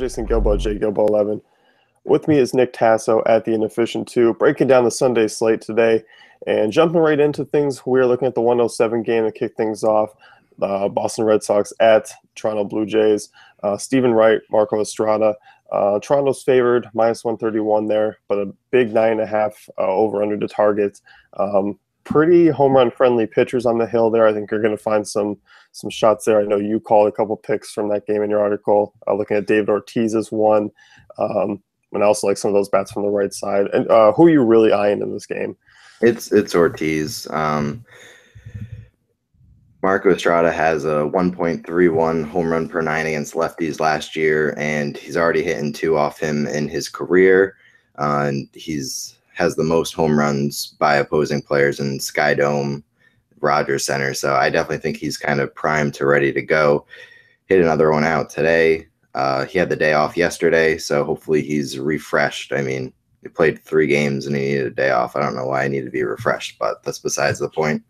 Jason Gilbo, J Gilbo 11. With me is Nick Tasso at the Inefficient 2, breaking down the Sunday slate today and jumping right into things. We're looking at the 107 game to kick things off. Boston Red Sox at Toronto Blue Jays. Stephen Wright, Marco Estrada. Toronto's favored, minus 131 there, but a big 9.5 over under the target. Pretty home run friendly pitchers on the hill there. I think you're going to find some shots there. I know you called a couple picks from that game in your article. Looking at David Ortiz as one. And I also like some of those bats from the right side. And who are you really eyeing in this game? It's Ortiz. Marco Estrada has a 1.31 home run per nine against lefties last year, and he's already hitting two off him in his career. And has the most home runs by opposing players in Sky Dome, Rogers Center. So I definitely think he's kind of primed to ready to go. Hit another one out today. He had the day off yesterday, so hopefully he's refreshed. I mean, he played 3 games and he needed a day off. I don't know why I need to be refreshed, but that's besides the point.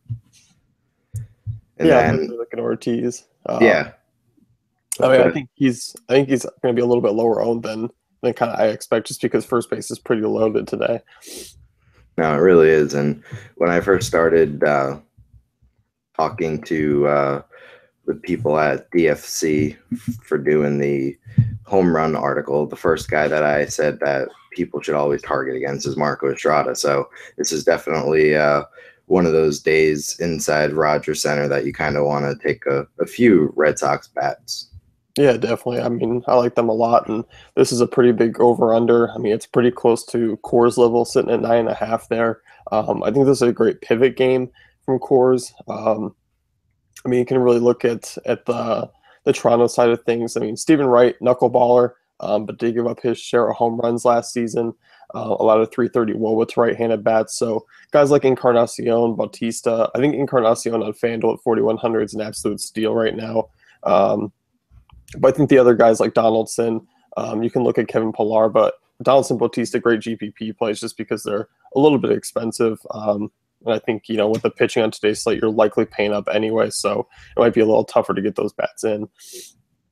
And then I'm looking at Ortiz. Yeah. I think he's going to be a little bit lower owned than kind of I expect, just because first base is pretty loaded today. No, it really is. And when I first started talking to the people at DFC for doing the home run article, the first guy that I said that people should always target against is Marco Estrada. So this is definitely one of those days inside Rogers Center that you kind of want to take a few Red Sox bats. Yeah, definitely. I mean, I like them a lot, and this is a pretty big over-under. I mean, it's pretty close to Coors level, sitting at 9.5 there. I think this is a great pivot game from Coors. I mean, you can really look at the Toronto side of things. I mean, Stephen Wright, knuckleballer, but did give up his share of home runs last season. A lot of 330 WOBA to right-handed bats. So guys like Encarnacion, Bautista. I think Encarnacion on FanDuel at 4,100 is an absolute steal right now. But I think the other guys like Donaldson, you can look at Kevin Pillar, but Donaldson, Bautista, great GPP plays just because they're a little bit expensive. And I think, with the pitching on today's slate, you're likely paying up anyway, so it might be a little tougher to get those bats in.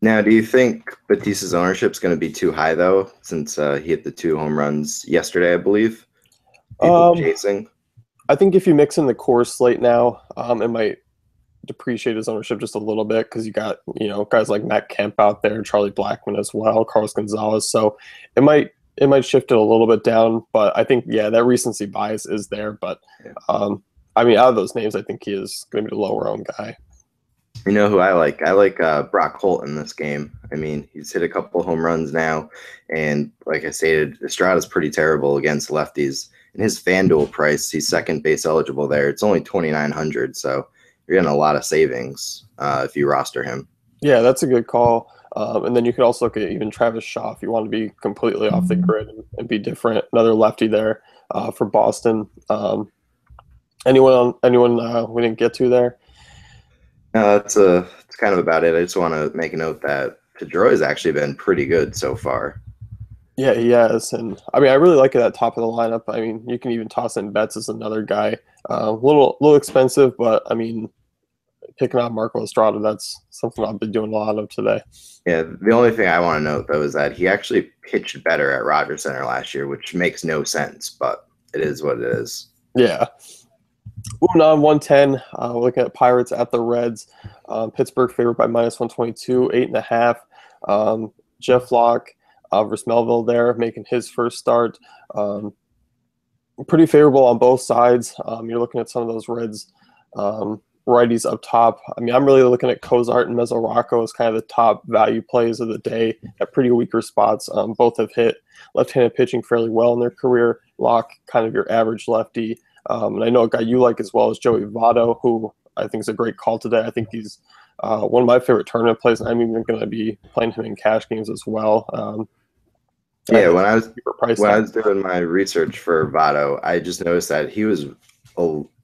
Now, do you think Bautista's ownership is going to be too high, though, since he hit the 2 home runs yesterday, I believe? People chasing? I think if you mix in the Coors slate now, it might depreciate his ownership just a little bit, because you got guys like Matt Kemp out there, Charlie Blackmon as well, Carlos Gonzalez. So it might shift it a little bit down, but I think that recency bias is there. But I mean, out of those names, I think he is going to be the lower owned guy. You know who I like? I like Brock Holt in this game. I mean, he's hit a couple home runs now, and like I stated, Estrada's pretty terrible against lefties. In his FanDuel price, he's second base eligible there. It's only 2,900, so you're getting a lot of savings if you roster him. Yeah, that's a good call. And then you could also look at even Travis Shaw if you want to be completely off the grid and be different. Another lefty there for Boston. Anyone we didn't get to there? That's kind of about it. I just want to make a note that Pedroia has actually been pretty good so far. Yeah, he has. And I mean, I really like it at top of the lineup. I mean, you can even toss in Betts as another guy. A little expensive, but I mean, picking out Marco Estrada, that's something I've been doing a lot of today. Yeah, the only thing I want to note, though, is that he actually pitched better at Rogers Center last year, which makes no sense, but it is what it is. Yeah. Moving on, 110, we're looking at Pirates at the Reds. Pittsburgh favored by minus 122, 8.5. Jeff Locke versus Melville there, making his first start. Pretty favorable on both sides. You're looking at some of those Reds righties up top. I mean, I'm really looking at Cozart and Mesoraco as kind of the top value plays of the day at pretty weaker spots. Both have hit left-handed pitching fairly well in their career. Locke, kind of your average lefty. And I know a guy you like as well is Joey Votto, who I think is a great call today. I think he's one of my favorite tournament plays, and I'm even going to be playing him in cash games as well. When I was doing my research for Votto, I just noticed that he was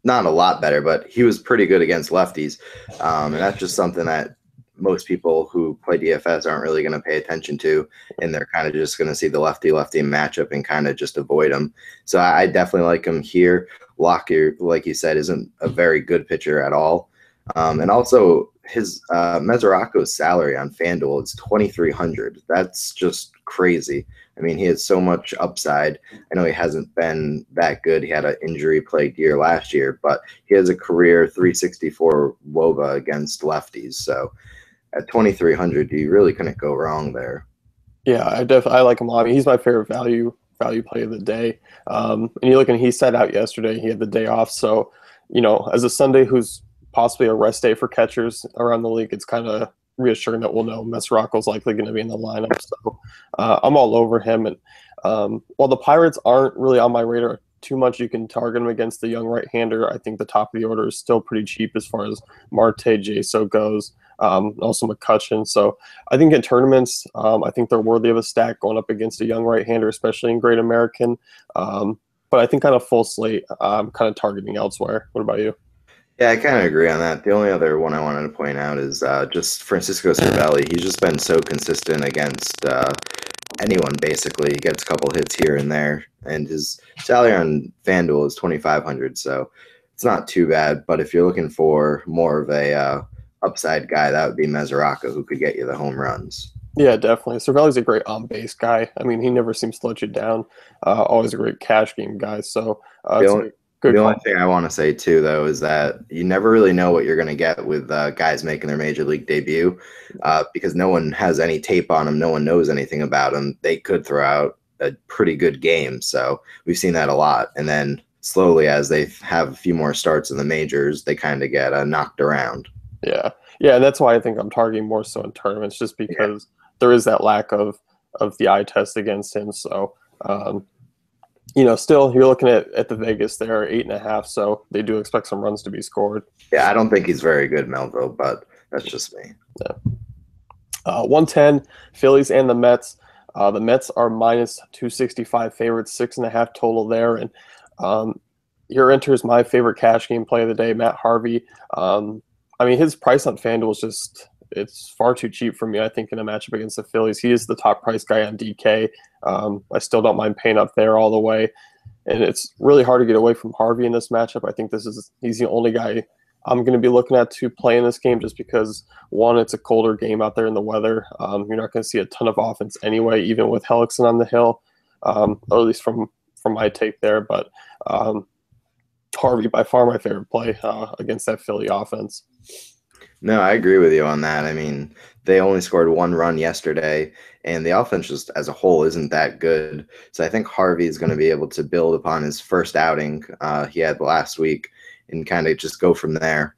not a lot better, but he was pretty good against lefties. And that's just something that most people who play DFS aren't really going to pay attention to, and they're kind of just going to see the lefty-lefty matchup and kind of just avoid him. So I definitely like him here. Lockyer, like you said, isn't a very good pitcher at all. And also his Mesoraco's salary on FanDuel is 2,300. That's just crazy. I mean, he has so much upside. I know he hasn't been that good. He had an injury-plagued year last year, but he has a career 364 WOBA against lefties. So at 2,300, you really couldn't go wrong there. Yeah, I like him a lot. I mean, he's my favorite value play of the day. And you look, and he sat out yesterday. He had the day off, so as a Sunday who's possibly a rest day for catchers around the league, it's kind of reassuring that we'll know Mesoraco's likely going to be in the lineup. So I'm all over him. And while the Pirates aren't really on my radar too much, you can target him against the young right-hander. I think the top of the order is still pretty cheap as far as Marte, Jaso goes. Also McCutcheon. So I think in tournaments, I think they're worthy of a stack going up against a young right-hander, especially in Great American. But I think on a full slate, I'm kind of targeting elsewhere. What about you? Yeah, I kind of agree on that. The only other one I wanted to point out is just Francisco Cervelli. He's just been so consistent against anyone, basically. He gets a couple hits here and there, and his salary on FanDuel is 2,500, so it's not too bad. But if you're looking for more of a upside guy, that would be Mesoraco, who could get you the home runs. Yeah, definitely. Cervelli's a great on-base guy. I mean, he never seems to let you down. Always a great cash game guy. So it's a good The call. only thing I want to say, too, though, is that you never really know what you're going to get with guys making their major league debut because no one has any tape on them. No one knows anything about them. They could throw out a pretty good game. So we've seen that a lot. And then slowly, as they have a few more starts in the majors, they kind of get knocked around. Yeah. Yeah, and that's why I think I'm targeting more so in tournaments, just because there is that lack of the eye test against him. So, still you're looking at the Vegas there, 8.5. So they do expect some runs to be scored. Yeah, I don't think he's very good, Melville, but that's just me. Yeah. 110, Phillies and the Mets. The Mets are minus 265 favorites, 6.5 total there. And here enters my favorite cash game play of the day, Matt Harvey. I mean, his price on FanDuel is just, it's far too cheap for me, I think, in a matchup against the Phillies. He is the top price guy on DK. I still don't mind paying up there all the way. And it's really hard to get away from Harvey in this matchup. I think he's the only guy I'm going to be looking at to play in this game just because, one, it's a colder game out there in the weather. You're not going to see a ton of offense anyway, even with Hellickson on the hill, or at least from my take there. But Harvey, by far my favorite play against that Philly offense. No, I agree with you on that. I mean, they only scored one run yesterday, and the offense just as a whole isn't that good. So I think Harvey is going to be able to build upon his first outing he had last week and kind of just go from there.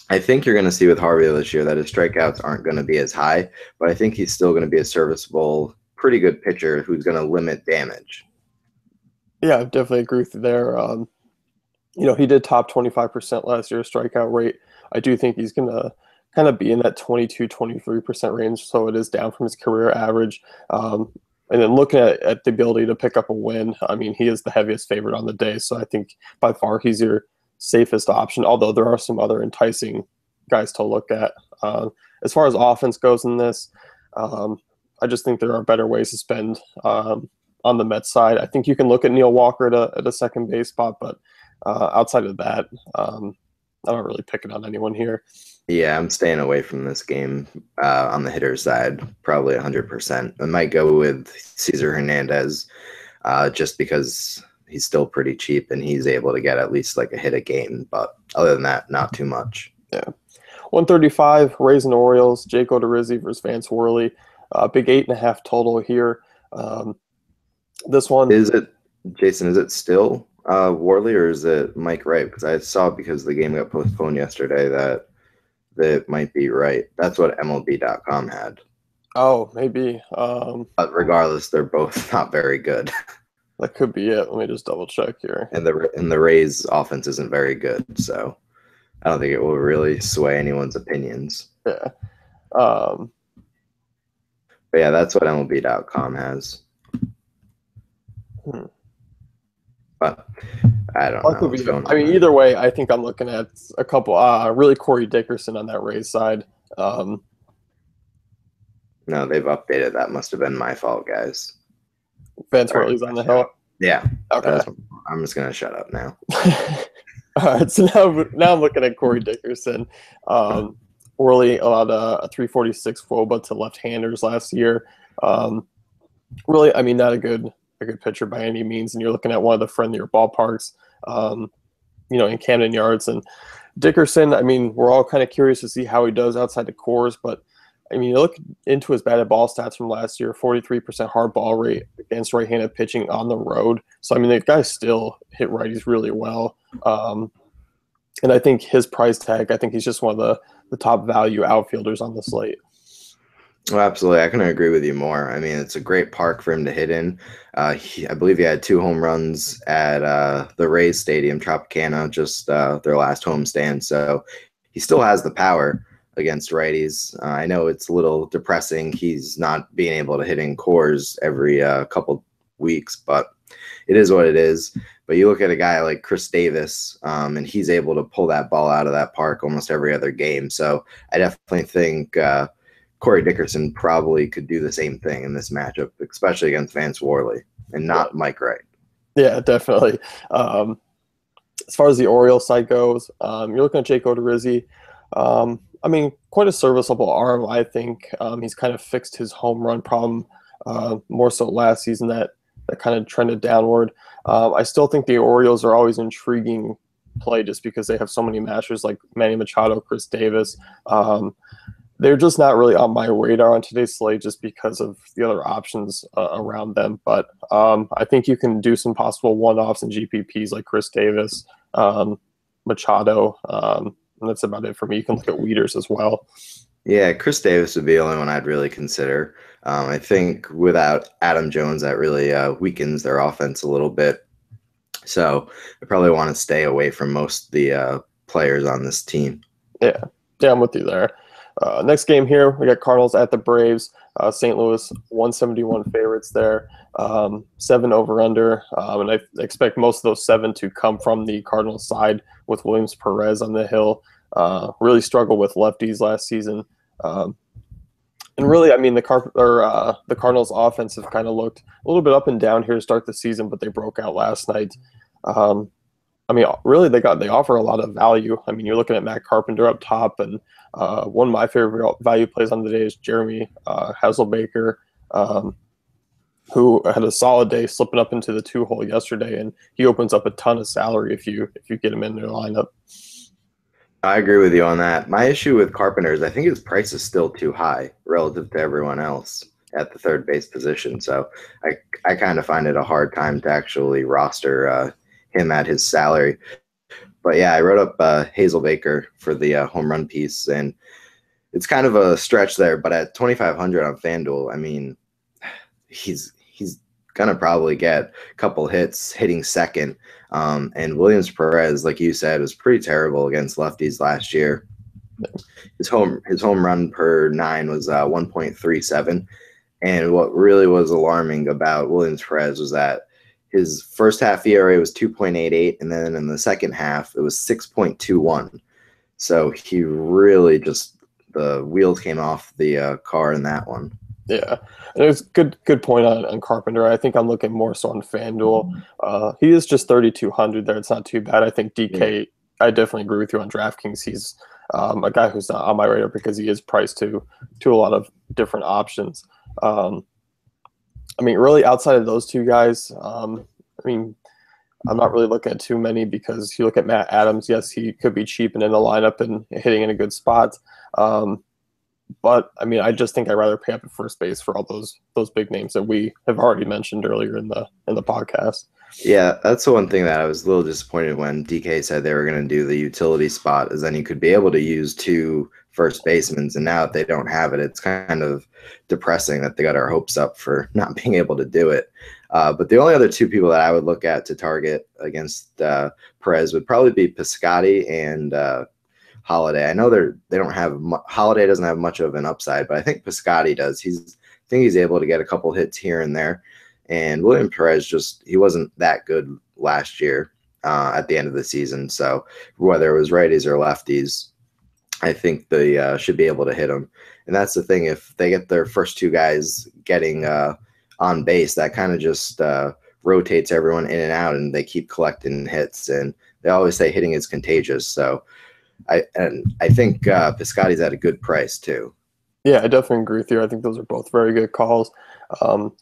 I think you're going to see with Harvey this year that his strikeouts aren't going to be as high, but I think he's still going to be a serviceable, pretty good pitcher who's going to limit damage. Yeah, I definitely agree with you there. He did top 25% last year strikeout rate. I do think he's going to kind of be in that 22-23% range, so it is down from his career average. And then looking at the ability to pick up a win, I mean, he is the heaviest favorite on the day, so I think by far he's your safest option, although there are some other enticing guys to look at. As far as offense goes in this, I just think there are better ways to spend on the Mets side. I think you can look at Neil Walker at a second base spot, but outside of that, I'm not really picking on anyone here. Yeah, I'm staying away from this game on the hitter side, probably 100%. I might go with Cesar Hernandez just because he's still pretty cheap and he's able to get at least like a hit a game. But other than that, not too much. Yeah. 135, Rays and Orioles, Jake Odorizzi versus Vance Worley. Big 8.5 total here. This one. Is it, Jason, is it still Worley or is it Mike Wright? Because I saw because the game got postponed yesterday that it might be Wright. That's what MLB.com had. Oh, maybe. But regardless, they're both not very good. That could be it. Let me just double check here. And the Rays' offense isn't very good, so I don't think it will really sway anyone's opinions. Yeah. But yeah, that's what MLB.com has. But I don't know. I mean, either way, I think I'm looking at a couple. Really, Corey Dickerson on that Rays side. No, they've updated. That must have been my fault, guys. Vance Worley's on the hill. Yeah. Okay. I'm just gonna shut up now. All right. So now I'm looking at Corey Dickerson. Worley allowed a 346 WOBA to left-handers last year. Really, I mean, not a good pitcher by any means. And you're looking at one of the friendlier ballparks, in Camden Yards. And Dickerson, I mean, we're all kind of curious to see how he does outside the Coors, but I mean, you look into his batted ball stats from last year, 43% hard ball rate against right-handed pitching on the road. So, I mean, the guy still hit righties really well. And I think his price tag, I think he's just one of the top value outfielders on the slate. Well, absolutely. I couldn't agree with you more. I mean, it's a great park for him to hit in. I believe he had 2 home runs at the Rays Stadium, Tropicana, just their last homestand. So he still has the power against righties. I know it's a little depressing. He's not being able to hit in Coors every couple weeks, but it is what it is. But you look at a guy like Chris Davis, and he's able to pull that ball out of that park almost every other game. So I definitely think Corey Dickerson probably could do the same thing in this matchup, especially against Vance Worley and not Mike Wright. Yeah, definitely. As far as the Orioles side goes, you're looking at Jake Odorizzi. I mean, quite a serviceable arm, I think. He's kind of fixed his home run problem more so last season that kind of trended downward. I still think the Orioles are always intriguing play just because they have so many matchers like Manny Machado, Chris Davis. They're just not really on my radar on today's slate just because of the other options around them. But I think you can do some possible one-offs and GPPs like Chris Davis, Machado, and that's about it for me. You can look at Wieters as well. Yeah, Chris Davis would be the only one I'd really consider. I think without Adam Jones, that really weakens their offense a little bit. So I probably want to stay away from most of the players on this team. Yeah, I'm with you there. Next game here, we got Cardinals at the Braves. St. Louis 171 favorites there, 7 over under, and I expect most of those 7 to come from the Cardinals side with Williams Perez on the hill. Really struggled with lefties last season, and really, I mean, the Cardinals offense have kind of looked a little bit up and down here to start the season, but they broke out last night. I mean, really, they offer a lot of value. I mean, you're looking at Matt Carpenter up top, and one of my favorite value plays on the day is Jeremy Hasselbaker, who had a solid day, slipping up into the 2-hole yesterday, and he opens up a ton of salary if you get him in their lineup. I agree with you on that. My issue with Carpenter is I think his price is still too high relative to everyone else at the third base position. So I kind of find it a hard time to actually roster him at his salary. But yeah, I wrote up Hazelbaker for the home run piece, and it's kind of a stretch there. But at 2,500 on FanDuel, I mean, he's gonna probably get a couple hits hitting second. And Williams Perez, like you said, was pretty terrible against lefties last year. His home run per 9 was 1.37. And what really was alarming about Williams Perez was that his first half ERA was 2.88, and then in the second half it was 6.21. So he really just the wheels came off the car in that one. Yeah, and it was good point on Carpenter. I think I'm looking more so on FanDuel. He is just 3,200 there. It's not too bad. I think DK. Yeah. I definitely agree with you on DraftKings. He's a guy who's not on my radar because he is priced to a lot of different options. I mean, really, outside of those two guys, I mean, I'm not really looking at too many because you look at Matt Adams. Yes, he could be cheap and in the lineup and hitting in a good spot. But I mean, I just think I'd rather pay up at first base for all those big names that we have already mentioned earlier in the podcast. Yeah, that's the one thing that I was a little disappointed when DK said they were going to do the utility spot, is then you could be able to use 2 first basemen, and now that they don't have it, it's kind of depressing that they got our hopes up for not being able to do it. But the only other 2 people that I would look at to target against Perez would probably be Piscotty and Holiday. I know they don't have Holiday doesn't have much of an upside, but I think Piscotty does. I think he's able to get a couple hits here and there. And William Perez he wasn't that good last year at the end of the season. So whether it was righties or lefties, I think they should be able to hit him. And that's the thing. If they get their first 2 guys getting on base, that kind of just rotates everyone in and out, and they keep collecting hits. And they always say hitting is contagious. So I think Piscotty's at a good price too. Yeah, I definitely agree with you. I think those are both very good calls. Um,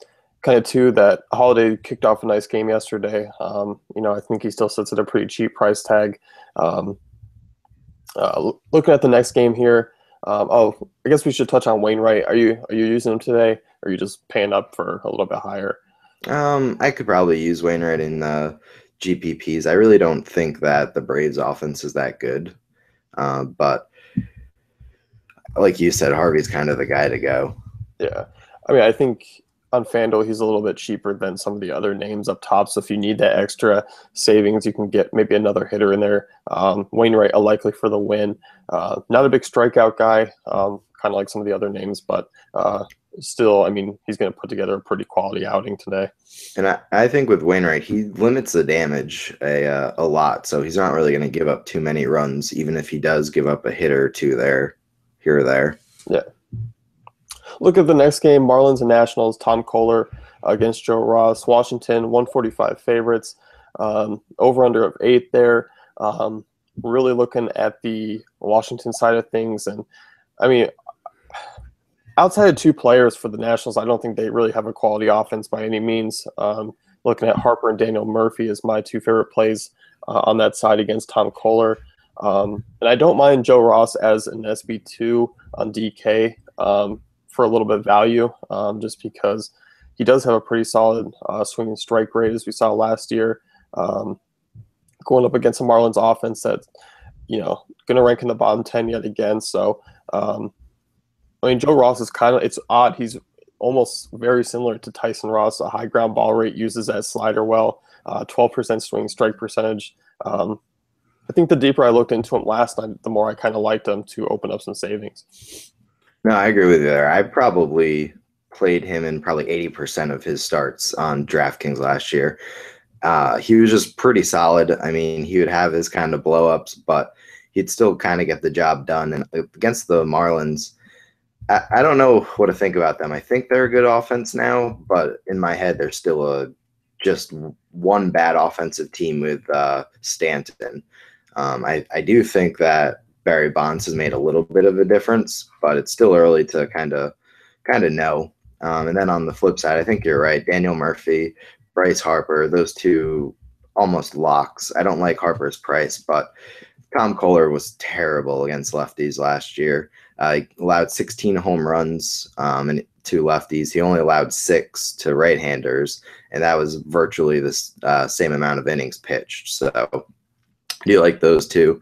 Kind of too that Holiday kicked off a nice game yesterday. I think he still sits at a pretty cheap price tag. Um, Looking at the next game here. I guess we should touch on Wainwright. Are you using him today? Or are you just paying up for a little bit higher? I could probably use Wainwright in GPPs. I really don't think that the Braves offense is that good. But like you said, Harvey's kind of the guy to go. Yeah. I mean, I think on FanDuel he's a little bit cheaper than some of the other names up top. So if you need that extra savings, you can get maybe another hitter in there. Wainwright, a likely for the win. Not a big strikeout guy, kind of like some of the other names, but still, I mean, he's going to put together a pretty quality outing today. And I think with Wainwright, he limits the damage a lot. So he's not really going to give up too many runs, even if he does give up a hitter or two there, here or there. Yeah. Look at the next game, Marlins and Nationals, Tom Kohler against Joe Ross. Washington, 145 favorites, over-under of 8 there. Really looking at the Washington side of things. And, I mean, outside of 2 players for the Nationals, I don't think they really have a quality offense by any means. Looking at Harper and Daniel Murphy as my 2 favorite plays on that side against Tom Kohler. And I don't mind Joe Ross as an SB2 on DK. For a little bit of value, just because he does have a pretty solid swing and strike rate, as we saw last year, going up against the Marlins offense that's, going to rank in the bottom 10 yet again. So, I mean, Joe Ross is it's odd. He's almost very similar to Tyson Ross, a high ground ball rate, uses that slider well, 12% swing strike percentage. I think the deeper I looked into him last night, the more I kind of liked him to open up some savings. No, I agree with you there. I probably played him in probably 80% of his starts on DraftKings last year. He was just pretty solid. I mean, he would have his kind of blow-ups, but he'd still kind of get the job done. And against the Marlins, I don't know what to think about them. I think they're a good offense now, but in my head, they're still just one bad offensive team with Stanton. I do think that Barry Bonds has made a little bit of a difference, but it's still early to kind of know. And then on the flip side, I think you're right. Daniel Murphy, Bryce Harper, those 2 almost locks. I don't like Harper's price, but Tom Kohler was terrible against lefties last year. He allowed 16 home runs and to lefties. He only allowed 6 to right-handers, and that was virtually the same amount of innings pitched. So I do like those 2.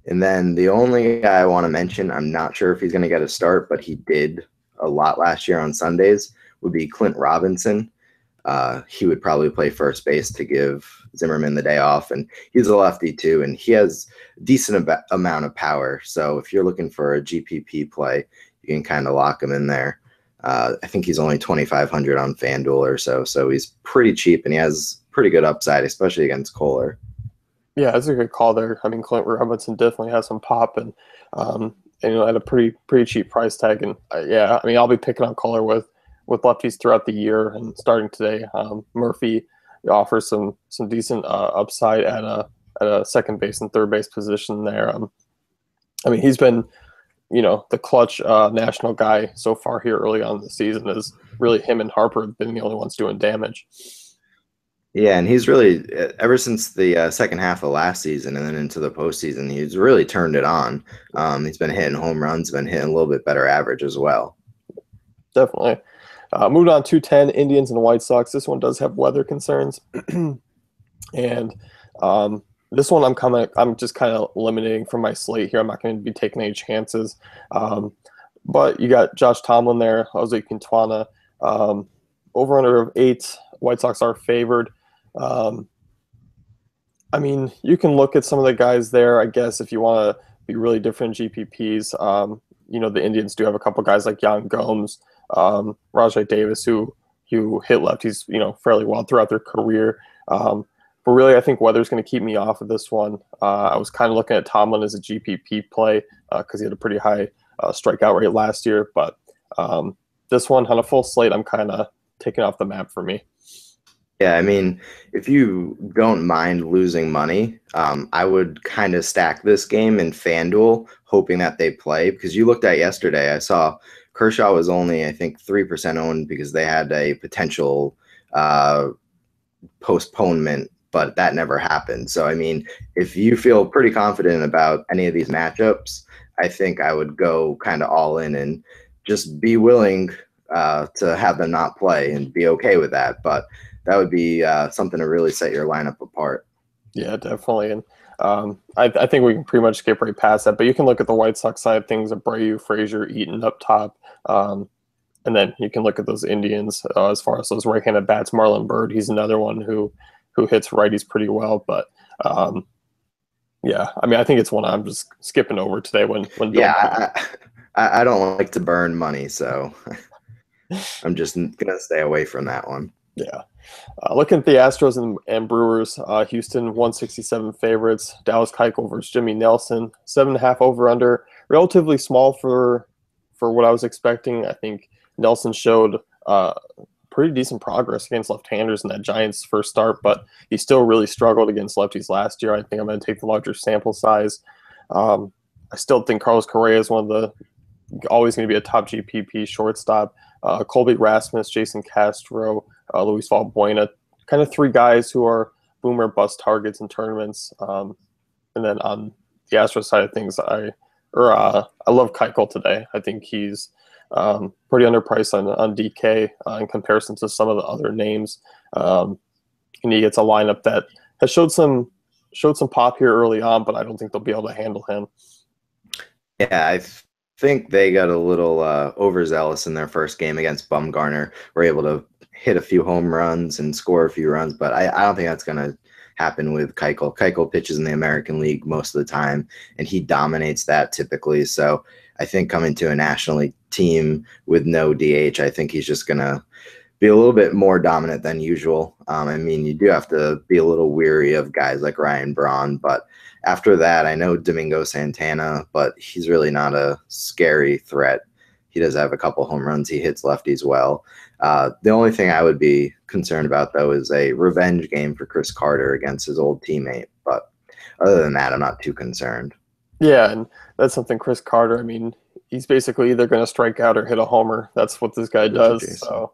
And then the only guy I want to mention, I'm not sure if he's going to get a start, but he did a lot last year on Sundays, would be Clint Robinson. He would probably play first base to give Zimmerman the day off, and he's a lefty too, and he has a decent amount of power. So if you're looking for a GPP play, you can kind of lock him in there. I think he's only 2,500 on FanDuel or so, so he's pretty cheap, and he has pretty good upside, especially against Kohler. Yeah, that's a good call there. I mean, Clint Robinson definitely has some pop, and at a pretty cheap price tag. And yeah, I mean, I'll be picking on Kohler with lefties throughout the year, and starting today. Murphy offers some decent upside at a second base and third base position there. I mean, he's been the clutch national guy so far here early on in the season. Is really him and Harper have been the only ones doing damage. Yeah, and he's really, ever since the second half of last season and then into the postseason, he's really turned it on. He's been hitting home runs, been hitting a little bit better average as well. Definitely. Moving on to 10, Indians and White Sox. This one does have weather concerns. And this one I'm just kind of eliminating from my slate here. I'm not going to be taking any chances. But you got Josh Tomlin there, Jose Quintana. Over under of 8. White Sox are favored. I mean, you can look at some of the guys there, I guess, if you want to be really different GPPs. The Indians do have a couple guys like Yan Gomes, Rajai Davis, who hit lefties, fairly well throughout their career. But really, I think weather's going to keep me off of this one. I was kind of looking at Tomlin as a GPP play because he had a pretty high strikeout rate last year. But this one on a full slate, I'm kind of taking off the map for me. Yeah, I mean, if you don't mind losing money, I would kind of stack this game in FanDuel, hoping that they play. Because you looked at yesterday, I saw Kershaw was only, I think, 3% owned because they had a potential uh, postponement, but that never happened. So, I mean, if you feel pretty confident about any of these matchups, I think I would go kind of all in and just be willing to have them not play and be okay with that. But that would be something to really set your lineup apart. Yeah, definitely. And I think we can pretty much skip right past that. But you can look at the White Sox side of things: Abreu, Frazier, Eaton up top, and then you can look at those Indians as far as those right-handed bats. Marlon Byrd, he's another one who hits righties pretty well. But yeah, I mean, I think it's one I'm just skipping over today when Yeah, don't. I don't like to burn money, so I'm just gonna stay away from that one. Yeah. Looking at the Astros and Brewers, Houston 167 favorites. Dallas Keuchel versus Jimmy Nelson, 7.5 over under. Relatively small for what I was expecting. I think Nelson showed pretty decent progress against left-handers in that Giants first start, but he still really struggled against lefties last year. I think I'm going to take the larger sample size. I still think Carlos Correa is one of the always going to be a top GPP shortstop. Colby Rasmus, Jason Castro, Luis Valbuena, kind of three guys who are boomer bust targets in tournaments. And then on the Astros side of things, I love Keuchel today. I think he's pretty underpriced on DK in comparison to some of the other names, and he gets a lineup that has showed some pop here early on, but I don't think they'll be able to handle him. Yeah, think they got a little overzealous in their first game against Bumgarner. Were able to hit a few home runs and score a few runs, but I don't think that's going to happen with Keuchel. Keuchel pitches in the American League most of the time, and he dominates that typically. So I think coming to a National League team with no DH, I think he's just going to be a little bit more dominant than usual. I mean, you do have to be a little weary of guys like Ryan Braun, but after that, I know Domingo Santana, but he's really not a scary threat. He does have a couple home runs. He hits lefties well. The only thing I would be concerned about, though, is a revenge game for Chris Carter against his old teammate. But other than that, I'm not too concerned. Yeah, and that's something Chris Carter, I mean, he's basically either going to strike out or hit a homer. That's what this guy Richard does. Jason. So,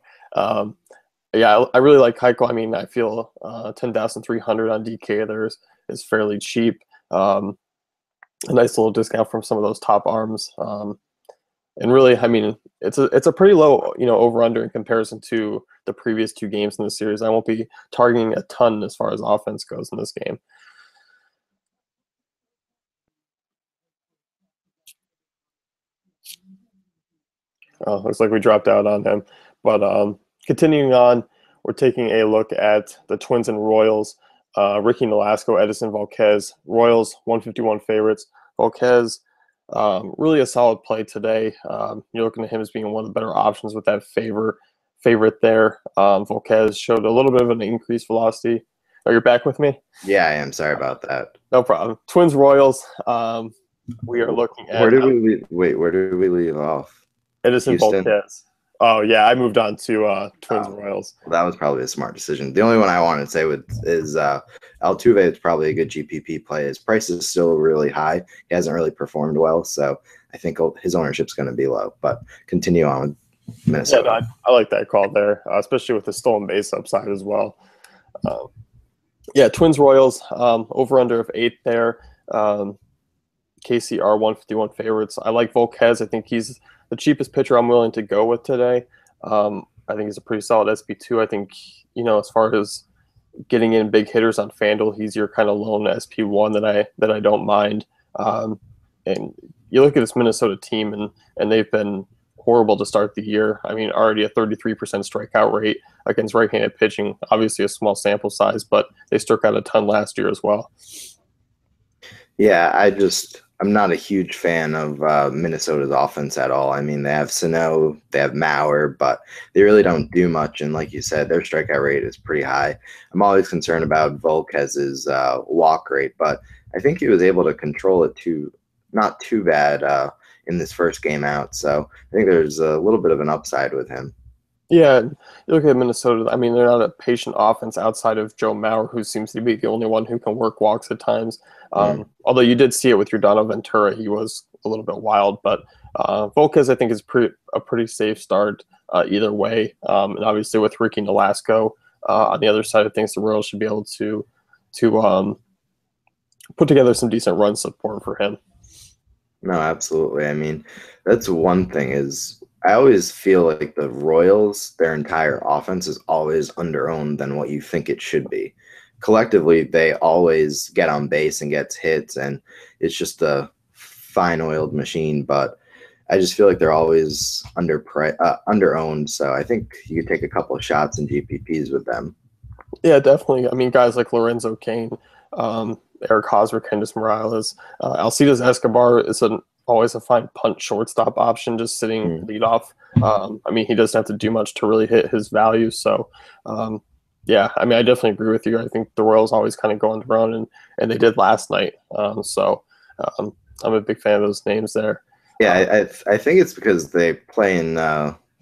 yeah, I really like Keuchel. I mean, I feel 10,300 on DK there is fairly cheap. A nice little discount from some of those top arms. And really, I mean, it's a pretty low, over under in comparison to the previous two games in the series. I won't be targeting a ton as far as offense goes in this game. Oh, looks like we dropped out on him. But continuing on, we're taking a look at the Twins and Royals. Ricky Nolasco, Edison Volquez. Royals 151 favorites. Volquez, really a solid play today. You're looking at him as being one of the better options with that favorite there. Volquez showed a little bit of an increased velocity. Are you back with me? Yeah, I am. Sorry about that. No problem. Twins Royals. We are looking at Where did we leave? Wait, where did we leave off? Edison Houston? Volquez. Oh yeah, I moved on to Twins Oh, Royals. well, that was probably a smart decision. The only one I wanted to say is Altuve is probably a good GPP play. His price is still really high. He hasn't really performed well, so I think his ownership's going to be low. But continue on with Minnesota. Yeah, no, I like that call there, especially with the stolen base upside as well. Yeah, Twins Royals over under of 8 there. KCR 151 favorites. I like Volquez. I think he's the cheapest pitcher I'm willing to go with today. I think he's a pretty solid SP2. I think, as far as getting in big hitters on FanDuel, he's your kind of lone SP1 that I don't mind. And you look at this Minnesota team, and they've been horrible to start the year. I mean, already a 33% strikeout rate against right-handed pitching. Obviously a small sample size, but they struck out a ton last year as well. Yeah, I'm not a huge fan of Minnesota's offense at all. I mean, they have Sano, they have Mauer, but they really don't do much. And like you said, their strikeout rate is pretty high. I'm always concerned about Volquez's walk rate, but I think he was able to control it not too bad in this first game out. So I think there's a little bit of an upside with him. Yeah, and you look at Minnesota. I mean, they're not a patient offense outside of Joe Mauer, who seems to be the only one who can work walks at times. Mm. Although you did see it with Yordano Ventura, he was a little bit wild. But Volquez, I think, is a pretty safe start either way. And obviously, with Ricky Nolasco on the other side of things, the Royals should be able to put together some decent run support for him. No, absolutely. I mean, that's one thing is I always feel like the Royals, their entire offense is always underowned than what you think it should be. Collectively, they always get on base and gets hits, and it's just a fine-oiled machine. But I just feel like they're always underowned. So I think you could take a couple of shots in GPPs with them. Yeah, definitely. I mean, guys like Lorenzo Cain, Eric Hosmer, Candice Morales, Alcides Escobar is always a fine punt shortstop option, just sitting leadoff. I mean, he doesn't have to do much to really hit his value. So, yeah, I mean, I definitely agree with you. I think the Royals always kind of go on their own, and they did last night. I'm a big fan of those names there. Yeah, I think it's because they play in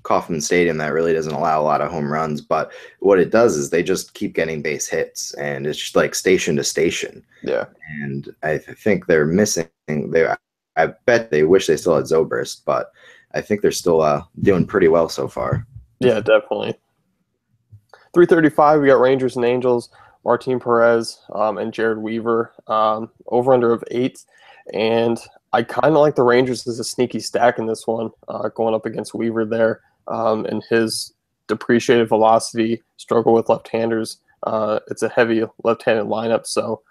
Kauffman Stadium that really doesn't allow a lot of home runs. But what it does is they just keep getting base hits, and it's just like station to station. Yeah, and I think they're missing. I bet they wish they still had Zobrist, but I think they're still doing pretty well so far. Yeah, definitely. 335, we got Rangers and Angels, Martin Perez and Jared Weaver, over under of 8. And I kind of like the Rangers as a sneaky stack in this one, going up against Weaver there, and his depreciated velocity, struggle with left-handers. It's a heavy left-handed lineup, so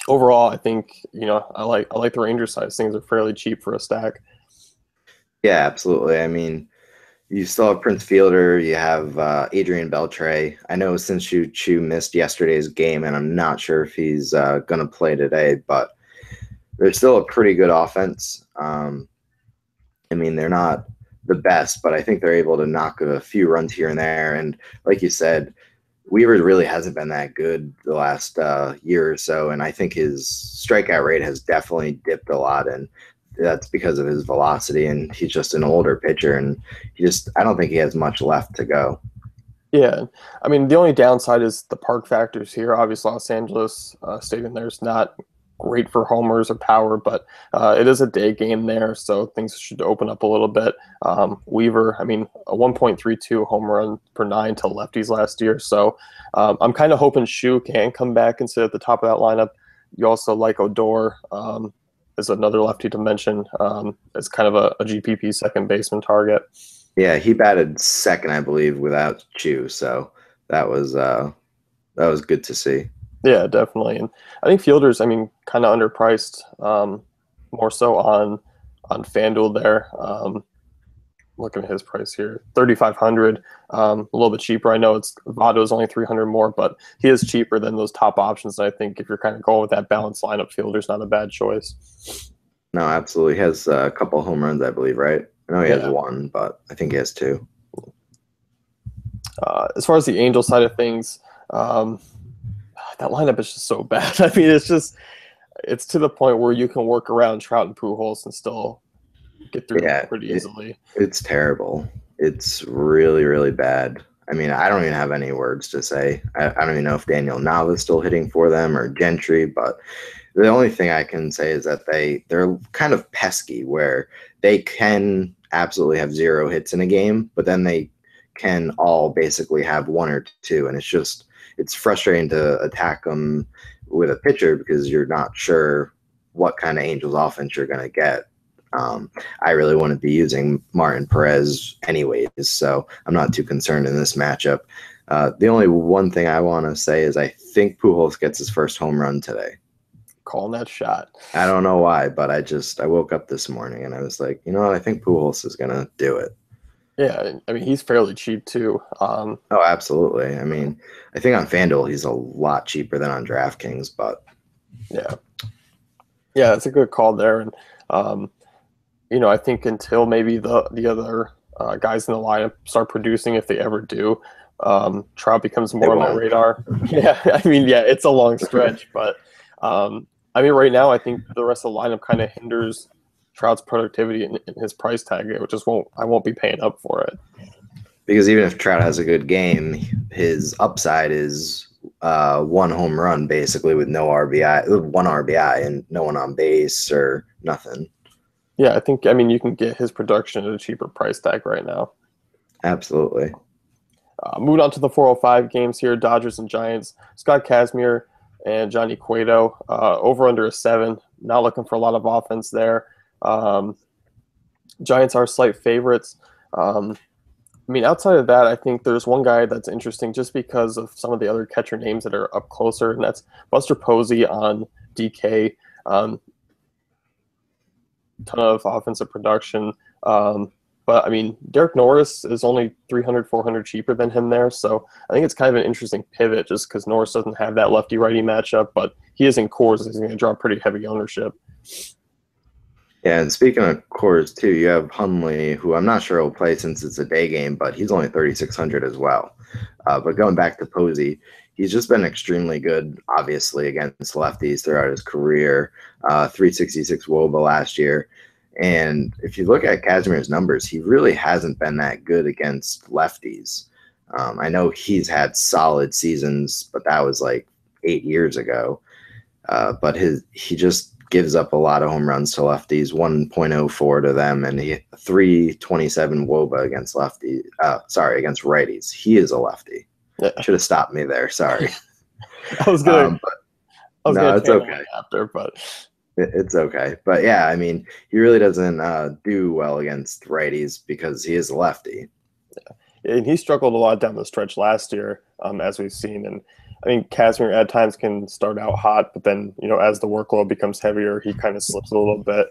overall, I think I like the Rangers side. Things are fairly cheap for a stack. Yeah, absolutely. I mean, you still have Prince Fielder. You have Adrian Beltre. I know Shin-Soo Choo missed yesterday's game, and I'm not sure if he's going to play today, but they're still a pretty good offense. I mean, they're not the best, but I think they're able to knock a few runs here and there. And like you said, Weaver really hasn't been that good the last year or so, and I think his strikeout rate has definitely dipped a lot, and that's because of his velocity, and he's just an older pitcher, and I don't think he has much left to go. Yeah, I mean, the only downside is the park factors here. Obviously, Los Angeles Stadium there's not great for homers or power, but it is a day game there, so things should open up a little bit. Weaver, I mean, a 1.32 home run per 9 to lefties last year, so I'm kind of hoping Shu can come back and sit at the top of that lineup. You also like Odor as another lefty to mention, as kind of a GPP second baseman target. Yeah, he batted second, I believe, without Chu, so that was good to see. Yeah, definitely. And I think Fielder's, I mean, kind of underpriced, more so on FanDuel there. Looking at his price here, 3,500, a little bit cheaper. I know Votto's only 300 more, but he is cheaper than those top options. And I think if you're kind of going with that balanced lineup, Fielder's not a bad choice. No, absolutely. He has a couple home runs, I believe, right? I know he has one, but I think he has two. As far as the Angel side of things, that lineup is just so bad. I mean, it's to the point where you can work around Trout and Pujols and still get through them pretty easily. It's terrible. It's really, really bad. I mean, I don't even have any words to say. I don't even know if Daniel Nava is still hitting for them or Gentry, but the only thing I can say is that they're kind of pesky where they can absolutely have 0 hits in a game, but then they can all basically have 1 or 2, and it's frustrating to attack them with a pitcher because you're not sure what kind of Angels offense you're going to get. I really want to be using Martin Perez anyways, so I'm not too concerned in this matchup. The only one thing I want to say is I think Pujols gets his first home run today. Calling that shot. I don't know why, but I woke up this morning and I was like, you know what? I think Pujols is going to do it. Yeah, I mean, he's fairly cheap too. Oh, absolutely. I mean, I think on FanDuel he's a lot cheaper than on DraftKings, but yeah, that's a good call there. And I think until maybe the other guys in the lineup start producing, if they ever do, Trout becomes more on my radar. Yeah, I mean, it's a long stretch, but I mean, right now I think the rest of the lineup kind of hinders Trout's productivity and his price tag. It just won't. I won't be paying up for it. Because even if Trout has a good game, his upside is one home run basically with no RBI, one RBI, and no one on base or nothing. Yeah, I mean, you can get his production at a cheaper price tag right now. Absolutely. Moving on to the 405 games here, Dodgers and Giants. Scott Kazmir and Johnny Cueto, over under a 7. Not looking for a lot of offense there. Giants are slight favorites. I mean, outside of that, I think there's one guy that's interesting just because of some of the other catcher names that are up closer, and that's Buster Posey on DK. Ton of offensive production. But, I mean, Derek Norris is only 300, 400 cheaper than him there. So I think it's kind of an interesting pivot just because Norris doesn't have that lefty-righty matchup, but he is in Coors. He's going to draw pretty heavy ownership. Yeah, and speaking of Coors, too, you have Hundley, who I'm not sure will play since it's a day game, but he's only 3,600 as well. But going back to Posey, he's just been extremely good, obviously, against lefties throughout his career. 366 WOBA last year. And if you look at Kazmir's numbers, he really hasn't been that good against lefties. I know he's had solid seasons, but that was like 8 years ago. But he just gives up a lot of home runs to lefties, 1.04 to them, and 327 WOBA against against righties. He is a lefty. Yeah. Should have stopped me there. Sorry. I was going no, it's okay. After, but it's okay. But yeah, I mean, he really doesn't do well against righties because he is a lefty. Yeah. And he struggled a lot down the stretch last year, as we've seen. And I think Kazmir at times can start out hot, but then, as the workload becomes heavier, he kind of slips a little bit.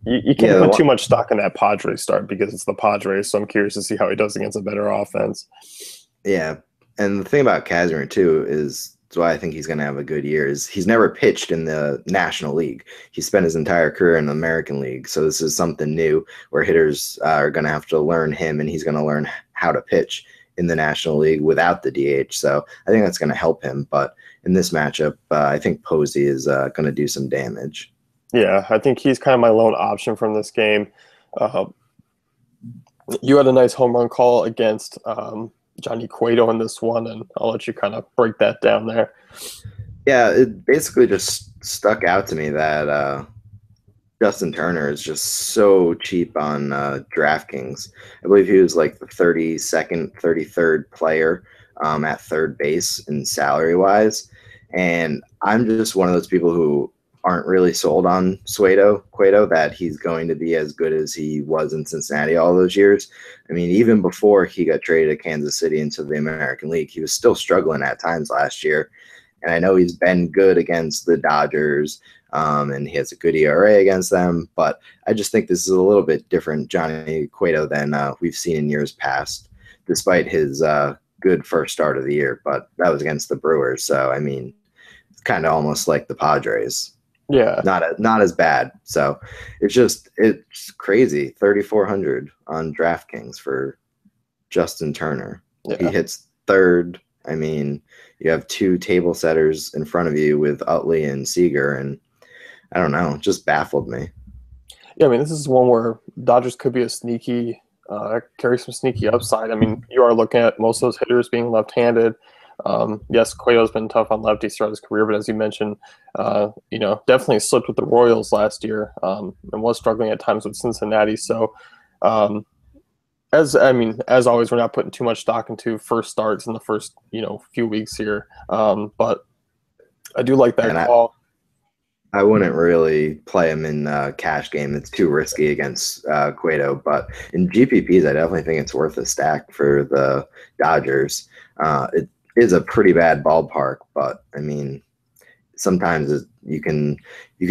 You can't put too much stock in that Padres start because it's the Padres, so I'm curious to see how he does against a better offense. Yeah, and the thing about Kazmir, too, is why I think he's going to have a good year is he's never pitched in the National League. He spent his entire career in the American League, so this is something new where hitters are going to have to learn him, and he's going to learn how to pitch in the National League without the DH. So I think that's going to help him. But in this matchup, I think Posey is going to do some damage. Yeah, I think he's kind of my lone option from this game. You had a nice home run call against Johnny Cueto in this one, and I'll let you kind of break that down there. Yeah, it basically just stuck out to me that Justin Turner is just so cheap on DraftKings. I believe he was like the 32nd, 33rd player at third base in salary-wise. And I'm just one of those people who aren't really sold on Cueto, that he's going to be as good as he was in Cincinnati all those years. I mean, even before he got traded to Kansas City into the American League, he was still struggling at times last year. And I know he's been good against the Dodgers, and he has a good ERA against them. But I just think this is a little bit different Johnny Cueto than we've seen in years past, despite his good first start of the year. But that was against the Brewers. So, I mean, it's kind of almost like the Padres. Yeah. Not as bad. So it's crazy. 3,400 on DraftKings for Justin Turner. Yeah. He hits third. I mean, you have two table setters in front of you with Utley and Seager, and I don't know, just baffled me. Yeah, I mean, this is one where Dodgers could be a sneaky, carry some sneaky upside. I mean, you are looking at most of those hitters being left-handed. Yes, Cueto's been tough on lefties throughout his career, but as you mentioned, definitely slipped with the Royals last year, and was struggling at times with Cincinnati. So, as always, we're not putting too much stock into first starts in the first, few weeks here. But I do like that call. I wouldn't really play him in cash game. It's too risky against Cueto. But in GPPs, I definitely think it's worth a stack for the Dodgers. It is a pretty bad ballpark, but I mean, sometimes you can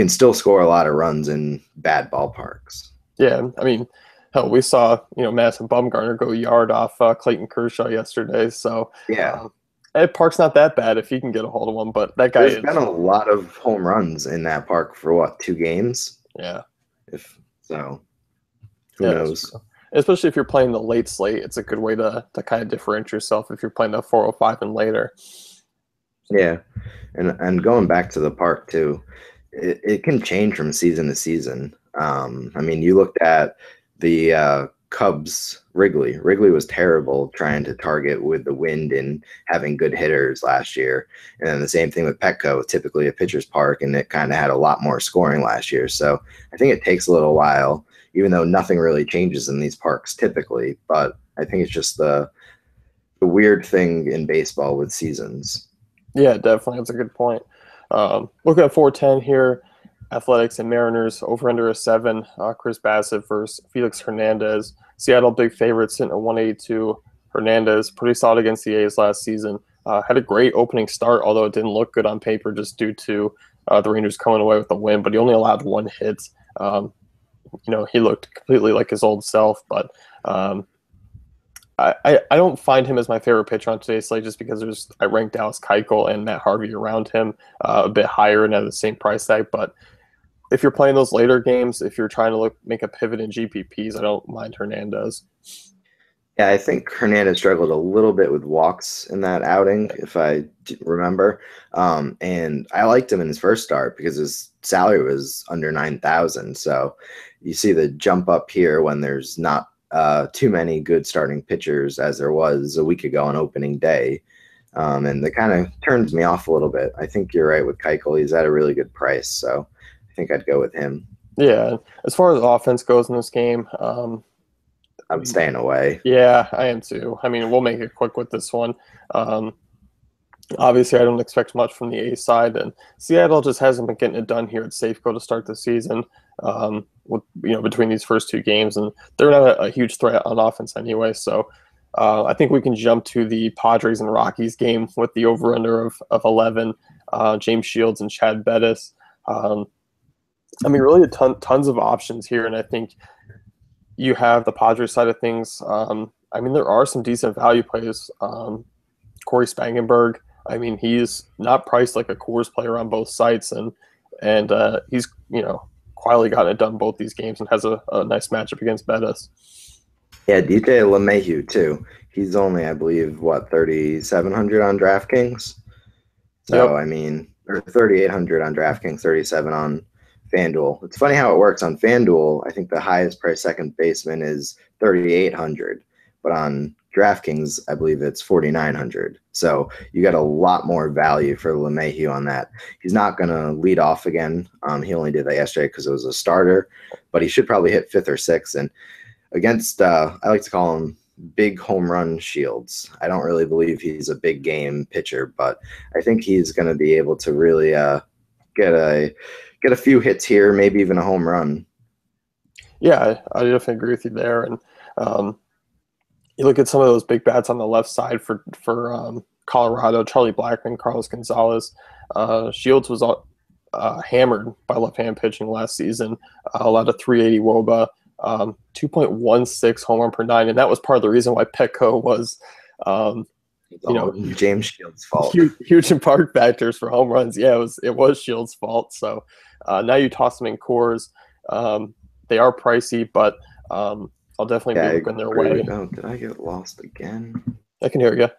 still score a lot of runs in bad ballparks. Yeah, I mean, hell, we saw Madison Bumgarner go yard off Clayton Kershaw yesterday. So yeah, park's not that bad if you can get a hold of one. But that guy There's been a lot of home runs in that park for 2 games? Yeah. Who knows? Especially if you're playing the late slate, it's a good way to kind of differentiate yourself if you're playing the 405 and later. Yeah, and going back to the park too, it can change from season to season. I mean, you looked at the Cubs Wrigley. Wrigley was terrible trying to target with the wind and having good hitters last year. And then the same thing with Petco, typically a pitcher's park, and it kind of had a lot more scoring last year. So I think it takes a little while, even though nothing really changes in these parks typically. But I think it's just the weird thing in baseball with seasons. Yeah, definitely. That's a good point. Looking at 410 here, Athletics and Mariners over under a 7. Chris Bassett versus Felix Hernandez. Seattle big favorite sitting at 182. Hernandez pretty solid against the A's last season. Had a great opening start, although it didn't look good on paper just due to the Rangers coming away with the win. But he only allowed 1 hit. He looked completely like his old self. But I don't find him as my favorite pitcher on today's slate just because I ranked Dallas Keuchel and Matt Harvey around him a bit higher and at the same price tag. But if you're playing those later games, if you're trying to make a pivot in GPPs, I don't mind Hernandez. Yeah, I think Hernandez struggled a little bit with walks in that outing, if I remember. And I liked him in his first start because his salary was under 9,000. So you see the jump up here when there's not too many good starting pitchers as there was a week ago on opening day. And that kind of turns me off a little bit. I think you're right with Keuchel. He's at a really good price. So I think I'd go with him. Yeah. As far as offense goes in this game, I'm staying away. Yeah, I am too. I mean, we'll make it quick with this one. Obviously, I don't expect much from the A's side, and Seattle just hasn't been getting it done here at Safeco to start the season. Between these first 2 games, and they're not a huge threat on offense anyway. So I think we can jump to the Padres and Rockies game with the over/under of 11. James Shields and Chad Bettis. Really tons of options here, and I think you have the Padres side of things. There are some decent value plays. Corey Spangenberg. He's not priced like a Coors player on both sites, and he's quietly gotten it done both these games and has a nice matchup against Bettis. Yeah, DJ LeMahieu too. He's only, I believe, 3,700 on DraftKings. So yep. Or 3,800 on DraftKings, 37 on FanDuel. It's funny how it works on FanDuel. I think the highest price second baseman is 3,800, but on DraftKings, I believe it's 4,900. So you got a lot more value for LeMahieu on that. He's not going to lead off again. He only did that yesterday because it was a starter, but he should probably hit 5th or 6th. And against, I like to call him big home run Shields. I don't really believe he's a big game pitcher, but I think he's going to be able to really get a few hits here, maybe even a home run. Yeah, I definitely agree with you there. And you look at some of those big bats on the left side for Colorado, Charlie Blackmon, Carlos Gonzalez. Shields was hammered by left-hand pitching last season. Allowed a 380 WOBA, 2.16 home run per 9, and that was part of the reason why Petco was, James Shields' fault. Huge in park factors for home runs. Yeah, it was Shields' fault. So now you toss them in Coors. They are pricey, but I'll definitely be looking their way. Oh, did I get lost again? I can hear you.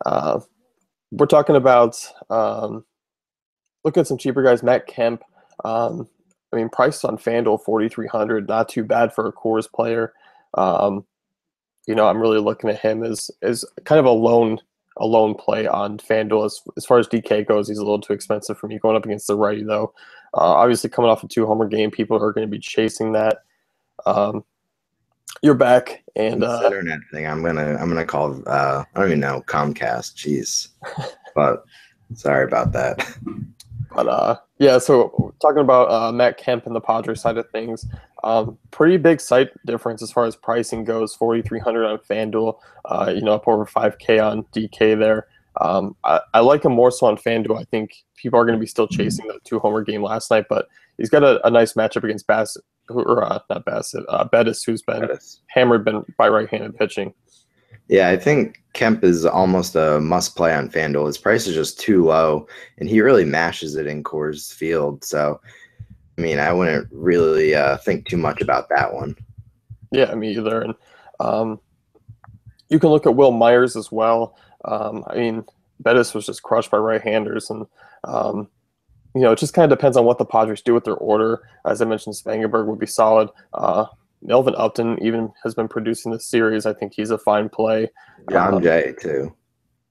Yeah. We're talking about looking at some cheaper guys. Matt Kemp. Priced on FanDuel 4,300. Not too bad for a Coors player. I'm really looking at him as kind of a lone play on FanDuel. As far as DK goes, he's a little too expensive for me going up against the righty, though. Obviously, coming off a 2-homer game, people are going to be chasing that. You're back, and this internet thing. I'm gonna call. I don't even know, Comcast. Jeez, but sorry about that. But so talking about Matt Kemp and the Padres side of things, pretty big site difference as far as pricing goes. 4,300 on FanDuel, up over 5K on DK there. I like him more so on FanDuel. I think people are going to be still chasing the 2-homer game last night, but he's got a nice matchup against Bassett, not Bassett, Bettis, who's been hammered by right-handed pitching. Yeah, I think Kemp is almost a must-play on FanDuel. His price is just too low, and he really mashes it in Coors Field. So, I wouldn't really think too much about that one. Yeah, me either. And you can look at Will Myers as well. Bettis was just crushed by right-handers, and it just kind of depends on what the Padres do with their order. As I mentioned, Spangenberg would be solid. Melvin Upton even has been producing this series. I think he's a fine play. John Jay too.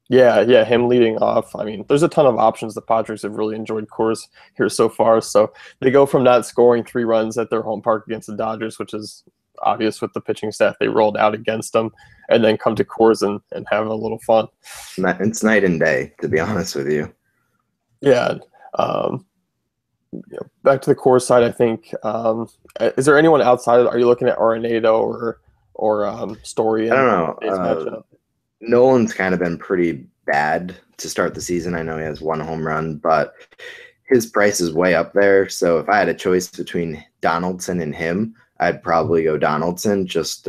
Yeah, him leading off. I mean, there's a ton of options. The Padres have really enjoyed Coors here so far. So they go from not scoring 3 runs at their home park against the Dodgers, which is obvious with the pitching staff they rolled out against them, and then come to Coors and have a little fun. It's night and day, to be honest with you. Yeah. Back to the Coors side, I think. Is there anyone outside? Are you looking at Arenado or Story? I don't know. Nolan's kind of been pretty bad to start the season. I know he has 1 home run, but his price is way up there. So if I had a choice between Donaldson and him, I'd probably go Donaldson just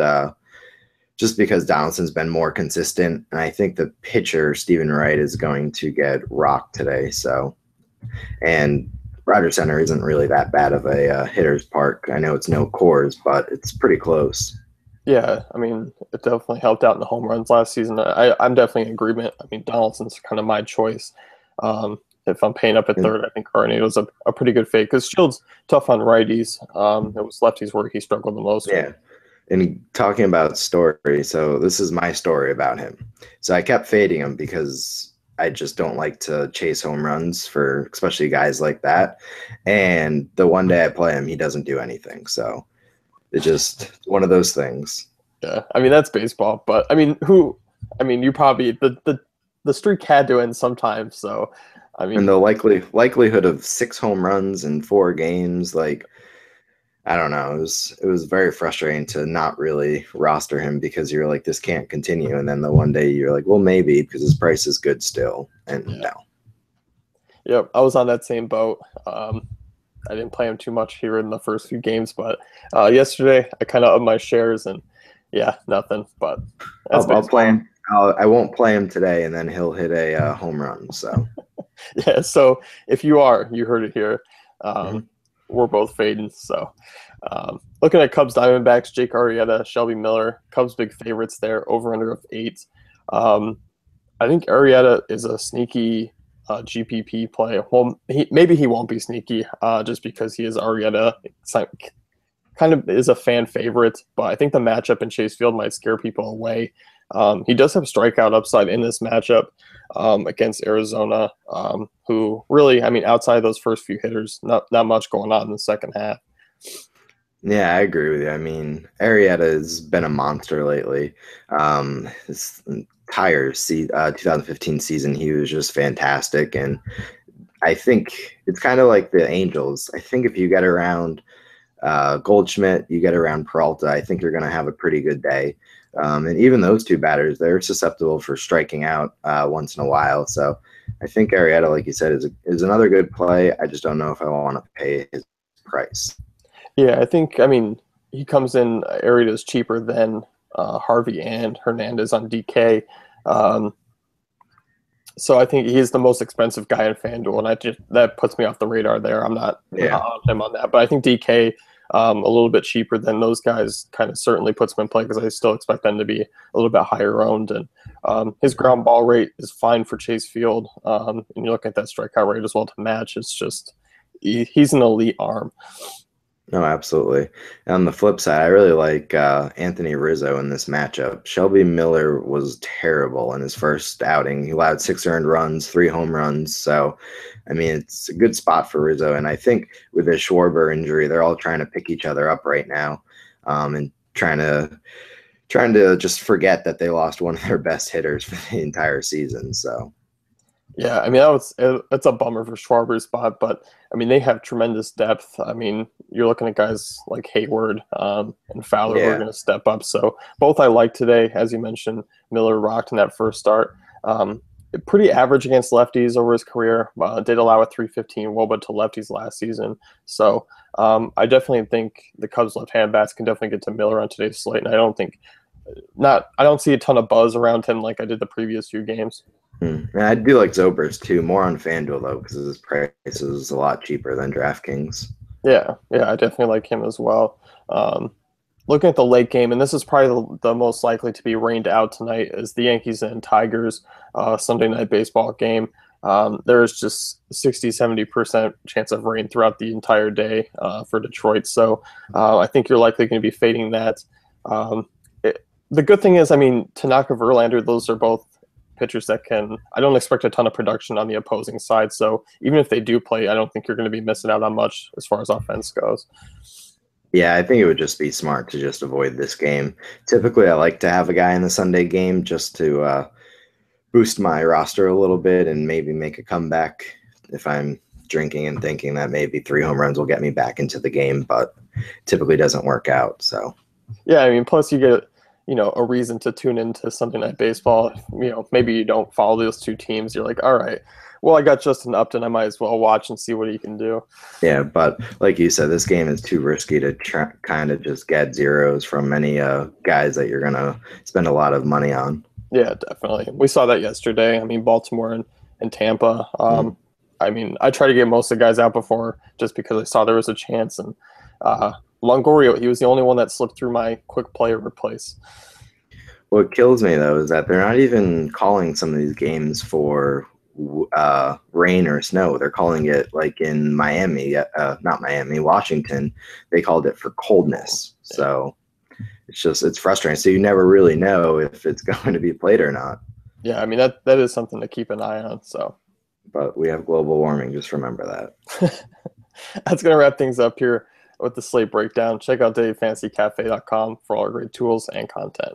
because Donaldson's been more consistent. And I think the pitcher, Stephen Wright, is going to get rocked today. So, and Rogers Center isn't really that bad of a hitter's park. I know it's no Coors, but it's pretty close. Yeah, I mean, it definitely helped out in the home runs last season. I'm definitely in agreement. I mean, Donaldson's kind of my choice. If I'm paying up at third, I think Arenado's a pretty good fade because Shield's tough on righties. It was lefties where he struggled the most. Yeah. And talking about Story, so this is my story about him. So I kept fading him because I just don't like to chase home runs for especially guys like that. And the one day I play him, he doesn't do anything. So it's just one of those things. Yeah, I mean that's baseball, but I mean you probably the streak had to end sometime. So I mean, and the likelihood of 6 home runs in 4 games, like I don't know, it was very frustrating to not really roster him because you're like, this can't continue, and then the one day you're like, well, maybe because his price is good still, and no. Yep, I was on that same boat. I didn't play him too much here in the first few games, but yesterday I kind of upped my shares, and yeah, nothing. But I'll play him. I won't play him today, and then he'll hit a home run. So yeah. So if you heard it here. We're both fading. So looking at Cubs Diamondbacks, Jake Arrieta, Shelby Miller, Cubs big favorites there, over under of 8. I think Arrieta is a sneaky GPP play. Well, maybe he won't be sneaky just because he is Arrieta. Kind of is a fan favorite, but I think the matchup in Chase Field might scare people away. He does have strikeout upside in this matchup against Arizona, who really, I mean, outside of those first few hitters, not much going on in the second half. Yeah, I agree with you. I mean, Arrieta has been a monster lately. His entire 2015 season, he was just fantastic. And I think it's kind of like the Angels. I think if you get around Goldschmidt, you get around Peralta, I think you're going to have a pretty good day. And even those 2 batters, they're susceptible for striking out once in a while. So I think Arrieta, like you said, is another good play. I just don't know if I want to pay his price. Yeah, I think, I mean, he comes in, Arrieta's cheaper than Harvey and Hernandez on DK. So I think he's the most expensive guy in FanDuel, and that puts me off the radar there. I'm not on him on that. But I think DK, a little bit cheaper than those guys, kind of certainly puts him in play because I still expect them to be a little bit higher owned. And his ground ball rate is fine for Chase Field. And you look at that strikeout rate as well to match. It's just he's an elite arm. No, absolutely. And on the flip side, I really like Anthony Rizzo in this matchup. Shelby Miller was terrible in his first outing. He allowed 6 earned runs, 3 home runs. So, I mean, it's a good spot for Rizzo. And I think with the Schwarber injury, they're all trying to pick each other up right now and trying to just forget that they lost one of their best hitters for the entire season. So. Yeah, I mean, it's a bummer for Schwarber's spot, but I mean, they have tremendous depth. I mean, you're looking at guys like Hayward and Fowler who are going to step up. So both I like today, as you mentioned. Miller rocked in that first start. Pretty average against lefties over his career. Did allow a 315 WOBA to lefties last season. So I definitely think the Cubs left-hand bats can definitely get to Miller on today's slate, and I don't see a ton of buzz around him like I did the previous few games. I do like Zobrist too, more on FanDuel though, because his price is a lot cheaper than DraftKings. Yeah, I definitely like him as well. Looking at the late game, and this is probably the most likely to be rained out tonight, is the Yankees and Tigers Sunday night baseball game. There's just 60-70% chance of rain throughout the entire day for Detroit. So I think you're likely going to be fading that. Um, the good thing is, I mean, Tanaka, Verlander, those are both pitchers that can. I don't expect a ton of production on the opposing side. So even if they do play, I don't think you're going to be missing out on much as far as offense goes. Yeah, I think it would just be smart to just avoid this game. Typically, I like to have a guy in the Sunday game just to boost my roster a little bit and maybe make a comeback if I'm drinking and thinking that maybe 3 home runs will get me back into the game, but typically doesn't work out. So Yeah, I mean, plus you get a reason to tune into Sunday Night Baseball. Maybe you don't follow those two teams. You're like, all right, well, I got Justin Upton. I might as well watch and see what he can do. yeah, but like you said, this game is too risky to kind of just get zeros from any guys that you're going to spend a lot of money on. Yeah, definitely. We saw that yesterday. I mean, Baltimore and Tampa. I mean, I tried to get most of the guys out before just because I saw there was a chance. And Longoria, he was the only one that slipped through my quick play or replace. What kills me, though, is that they're not even calling some of these games for rain or snow. They're calling it, like in Miami, not Miami, Washington, they called it for coldness. So it's frustrating. So you never really know if it's going to be played or not. Yeah, I mean, that is something to keep an eye on. So, but we have global warming. Just remember that. That's going to wrap things up here with the slate breakdown. Check out DailyFantasyCafe.com for all our great tools and content.